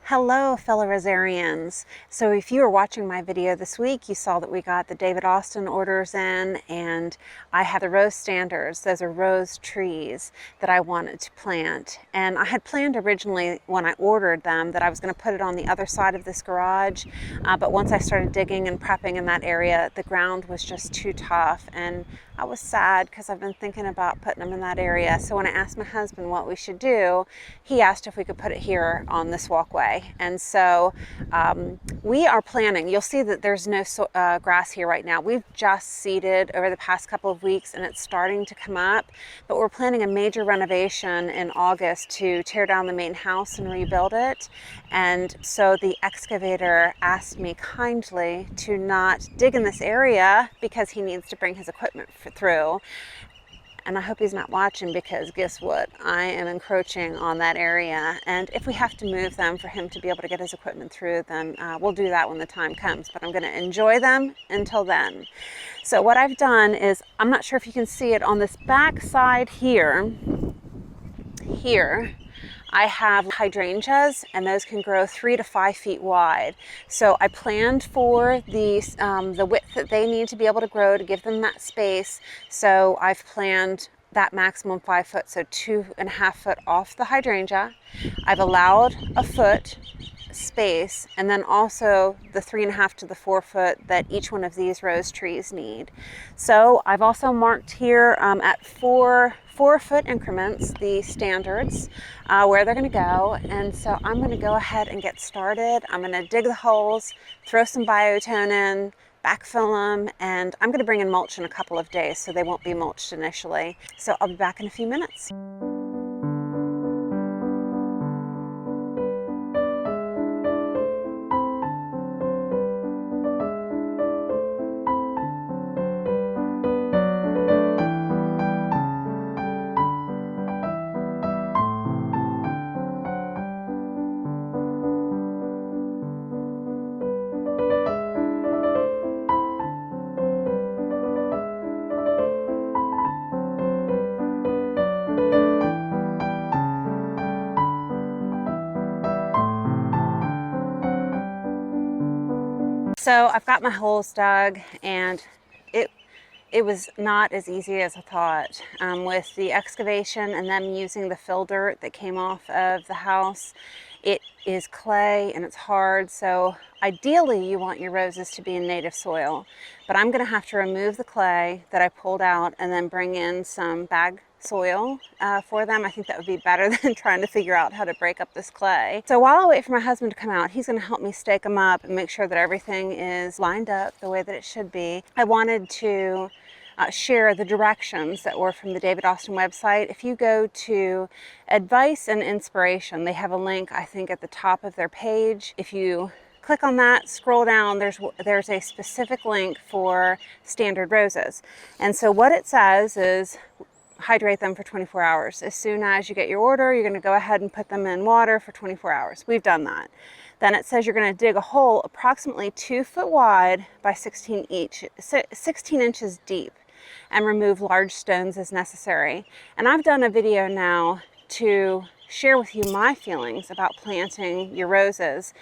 Hello, fellow Rosarians. So if you were watching my video this week, you saw that we got the David Austin orders in, and I had the rose standards. Those are rose trees that I wanted to plant. And I had planned originally when I ordered them that I was going to put it on the other side of this garage. But once I started digging and prepping in that area, the ground was just too tough. And I was sad because I've been thinking about putting them in that area. So when I asked my husband what we should do, he asked if we could put it here on this walkway. And so we are planning, you'll see that there's no grass here right now. We've just seeded over the past couple of weeks and it's starting to come up, but we're planning a major renovation in August to tear down the main house and rebuild it. And so the excavator asked me kindly to not dig in this area because he needs to bring his equipment through. And I hope he's not watching, because guess what? I am encroaching on that area. And if we have to move them for him to be able to get his equipment through, then we'll do that when the time comes. But I'm going to enjoy them until then. So what I've done is, I'm not sure if you can see it on this back side here, I have hydrangeas, and those can grow 3 to 5 feet wide. So I planned for the width that they need to be able to grow to give them that space. So I've planned that maximum 5 foot, so 2.5 foot off the hydrangea. I've allowed a foot space, and then also the 3.5 to the 4 foot that each one of these rose trees need. So I've also marked here at 4 foot increments the standards where they're going to go. And so I'm going to go ahead and get started. I'm going to dig the holes, throw some biotone in, backfill them, and I'm going to bring in mulch in a couple of days so they won't be mulched initially. So I'll be back in a few minutes. So I've got my holes dug, and it was not as easy as I thought. With the excavation and them using the fill dirt that came off of the house, it is clay and it's hard. So ideally you want your roses to be in native soil, but I'm going to have to remove the clay that I pulled out and then bring in some bag soil for them. I think that would be better than trying to figure out how to break up this clay. So while I wait for my husband to come out, he's going to help me stake them up and make sure that everything is lined up the way that it should be. I wanted to share the directions that were from the David Austin website. If you go to Advice and Inspiration, they have a link, I think, at the top of their page. If you click on that, scroll down, there's a specific link for standard roses. And so what it says is hydrate them for 24 hours. As soon as you get your order, you're going to go ahead and put them in water for 24 hours. We've done that. Then it says you're going to dig a hole approximately 2 foot wide by 16 inches deep, and remove large stones as necessary. And I've done a video now to share with you my feelings about planting your roses.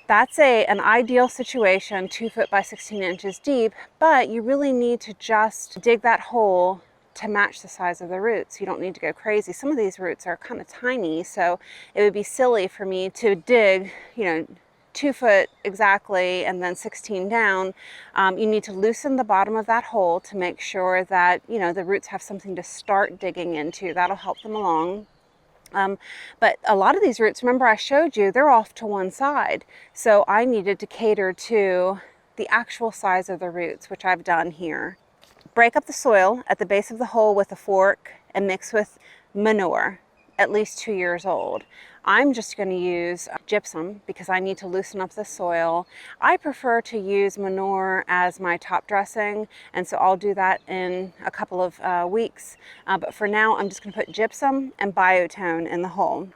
That's an ideal situation, 2 foot by 16 inches deep, but you really need to just dig that hole to match the size of the roots. You don't need to go crazy. Some of these roots are kind of tiny, so it would be silly for me to dig, 2 foot exactly and then 16 down. You need to loosen the bottom of that hole to make sure that the roots have something to start digging into. That'll help them along. But a lot of these roots, remember I showed you, they're off to one side. So I needed to cater to the actual size of the roots, which I've done here. Break up the soil at the base of the hole with a fork and mix with manure, at least 2 years old. I'm just going to use gypsum because I need to loosen up the soil. I prefer to use manure as my top dressing, and so I'll do that in a couple of weeks. But for now, I'm just going to put gypsum and biotone in the hole.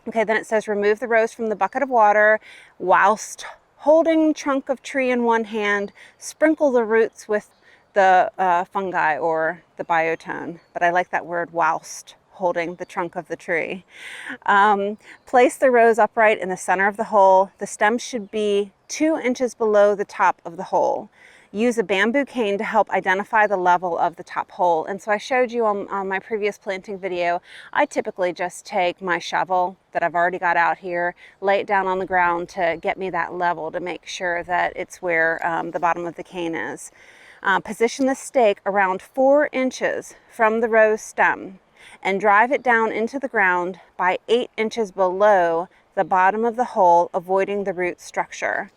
Okay, then it says remove the rose from the bucket of water whilst holding trunk of tree in one hand. Sprinkle the roots with the fungi or the biotone, but I like that word whilst holding the trunk of the tree. Place the rose upright in the center of the hole. The stem should be 2 inches below the top of the hole. Use a bamboo cane to help identify the level of the top hole. And so I showed you on my previous planting video, I typically just take my shovel that I've already got out here, lay it down on the ground to get me that level to make sure that it's where the bottom of the cane is. Position the stake around 4 inches from the rose stem and drive it down into the ground by 8 inches below the bottom of the hole, avoiding the root structure.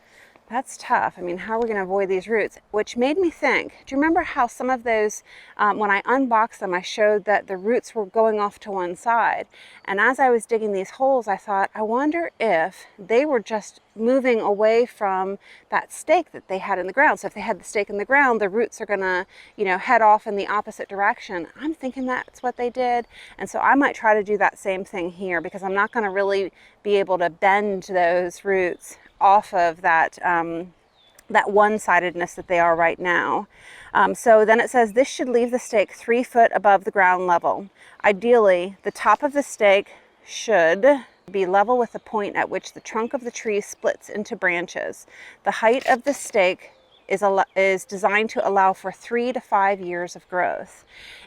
That's tough. I mean, how are we going to avoid these roots? Which made me think, do you remember how some of those, when I unboxed them, I showed that the roots were going off to one side. And as I was digging these holes, I thought, I wonder if they were just moving away from that stake that they had in the ground. So if they had the stake in the ground, the roots are going to, head off in the opposite direction. I'm thinking that's what they did. And so I might try to do that same thing here, because I'm not going to really be able to bend those roots off of that that one-sidedness that they are right now. So then it says this should leave the stake 3 foot above the ground level. Ideally, the top of the stake should be level with the point at which the trunk of the tree splits into branches. The height of the stake is designed to allow for 3 to 5 years of growth.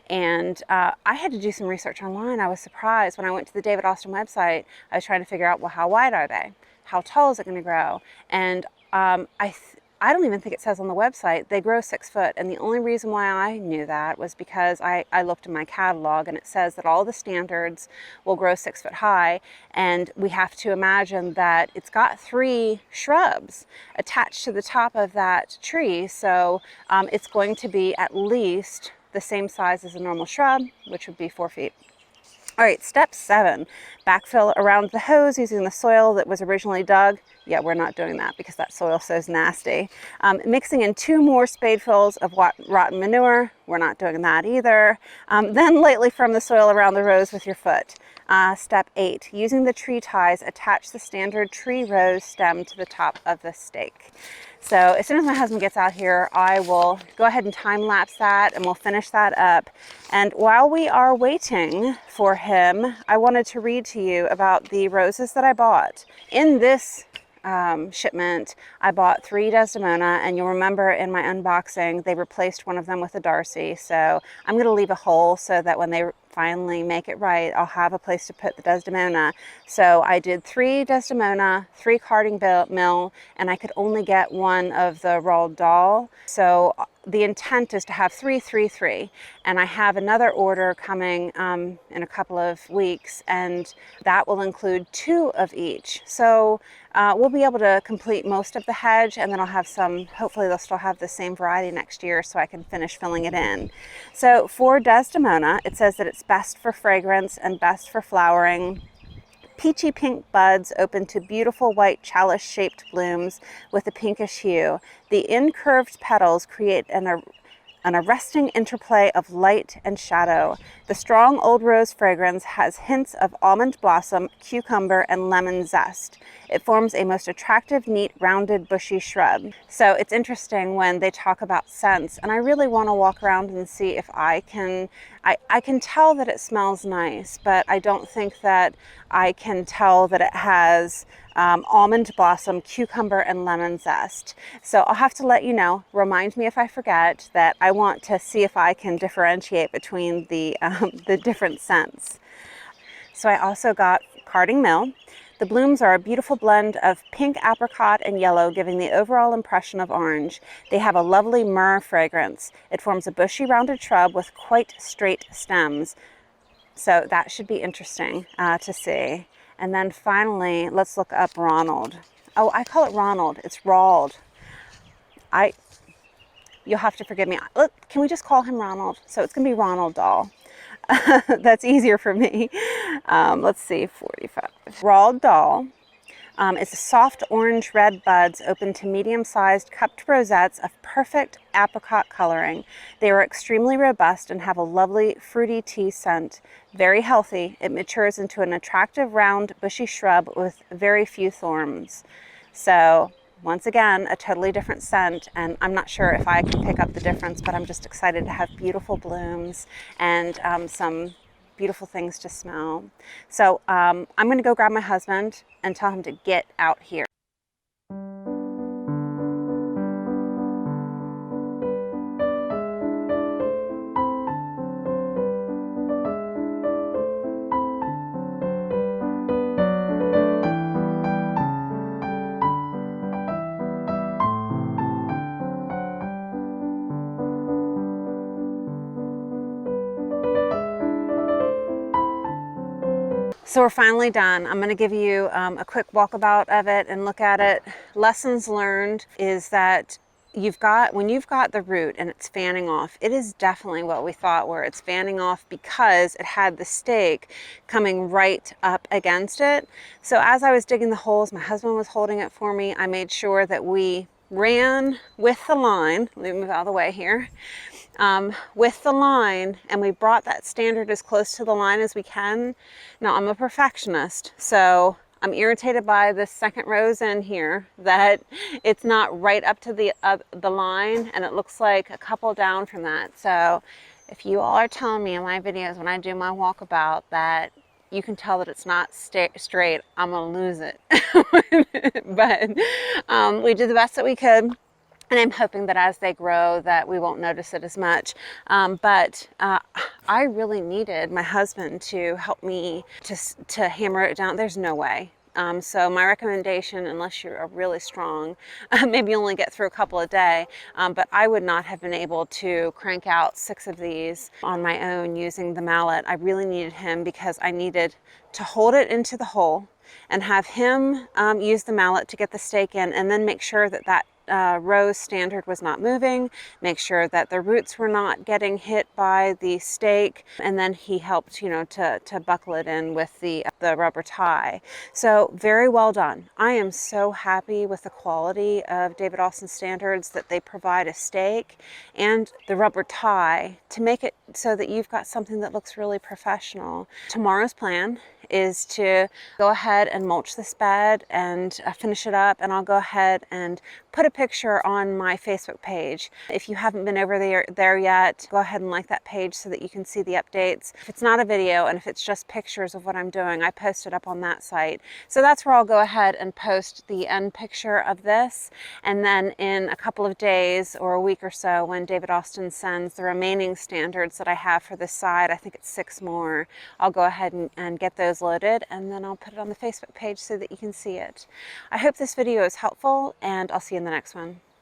And I had to do some research online. I was surprised when I went to the David Austin website. I was trying to figure out, well, how wide are they? How tall is it going to grow? And I don't even think it says on the website they grow 6 foot. And the only reason why I knew that was because I looked in my catalog, and it says that all the standards will grow 6 foot high. And we have to imagine that it's got 3 shrubs attached to the top of that tree. So it's going to be at least the same size as a normal shrub, which would be 4 feet. All right, step 7, backfill around the hose using the soil that was originally dug. Yeah, we're not doing that because that soil is nasty. Mixing in 2 more spadefulls of rotten manure. We're not doing that either. Then lightly firm the soil around the rose with your foot. Step 8, using the tree ties, attach the standard tree rose stem to the top of the stake. So as soon as my husband gets out here, I will go ahead and time lapse that, and we'll finish that up. And while we are waiting for him, I wanted to read to you about the roses that I bought. In this shipment, I bought 3 Desdemona, and you'll remember in my unboxing, they replaced one of them with a Darcy. So I'm going to leave a hole so that when they finally make it right, I'll have a place to put the Desdemona. So I did 3 Desdemona, 3 carding mill, and I could only get one of the Roald Dahl. So the intent is to have 3, 3, 3. And I have another order coming in a couple of weeks, and that will include 2 of each. So we'll be able to complete most of the hedge, and then I'll have some, hopefully they'll still have the same variety next year so I can finish filling it in. So for Desdemona, it says that it's best for fragrance and best for flowering. Peachy pink buds open to beautiful white chalice-shaped blooms with a pinkish hue. The incurved petals create an arresting interplay of light and shadow. The strong old rose fragrance has hints of almond blossom, cucumber, and lemon zest. It forms a most attractive, neat, rounded, bushy shrub. So it's interesting when they talk about scents, and I really want to walk around and see if I can tell that it smells nice, but I don't think that I can tell that it has almond blossom, cucumber, and lemon zest. So I'll have to let you know, remind me if I forget, that I want to see if I can differentiate between the different scents. So I also got carding mill. The blooms are a beautiful blend of pink, apricot, and yellow, giving the overall impression of orange. They have a lovely myrrh fragrance. It forms a bushy, rounded shrub with quite straight stems. So that should be interesting to see. And then finally, let's look up Ronald. Oh, I call it Ronald. It's Rawld. You'll have to forgive me. Look, can we just call him Ronald? So it's going to be Ronald Dahl. That's easier for me. Let's see, 45. Roald Dahl is a soft orange-red buds open to medium-sized cupped rosettes of perfect apricot coloring. They are extremely robust and have a lovely fruity tea scent. Very healthy, it matures into an attractive round bushy shrub with very few thorns. So once again, a totally different scent, and I'm not sure if I can pick up the difference, but I'm just excited to have beautiful blooms and some beautiful things to smell. So I'm going to go grab my husband and tell him to get out here. So we're finally done. I'm going to give you a quick walkabout of it and look at it. Lessons learned is that when you've got the root and it's fanning off, it is definitely what we thought, where it's fanning off because it had the stake coming right up against it. So as I was digging the holes, my husband was holding it for me. I made sure that we ran with the line. Let me move out of the way here. With the line, and we brought that standard as close to the line as we can. Now, I'm a perfectionist, so I'm irritated by this second rose in here that it's not right up to the line, and it looks like a couple down from that. So if you all are telling me in my videos when I do my walkabout that you can tell that it's not straight, I'm gonna lose it. But we did the best that we could. And I'm hoping that as they grow that we won't notice it as much. But I really needed my husband to help me to hammer it down. There's no way. So my recommendation, unless you're really strong, maybe only get through a couple a day, but I would not have been able to crank out 6 of these on my own using the mallet. I really needed him because I needed to hold it into the hole and have him use the mallet to get the stake in, and then make sure that that rose standard was not moving, make sure that the roots were not getting hit by the stake, and then he helped, to buckle it in with the rubber tie. So very well done. I am so happy with the quality of David Austin standards, that they provide a stake and the rubber tie to make it so that you've got something that looks really professional. Tomorrow's plan is to go ahead and mulch this bed and finish it up, and I'll go ahead and put a picture on my Facebook page. If you haven't been over there yet, go ahead and like that page so that you can see the updates. If it's not a video and if it's just pictures of what I'm doing, I post it up on that site. So that's where I'll go ahead and post the end picture of this, and then in a couple of days or a week or so, when David Austin sends the remaining standards that I have for this side, I think it's 6 more, I'll go ahead and get those loaded, and then I'll put it on the Facebook page so that you can see it. I hope this video is helpful, and I'll see you in the next one.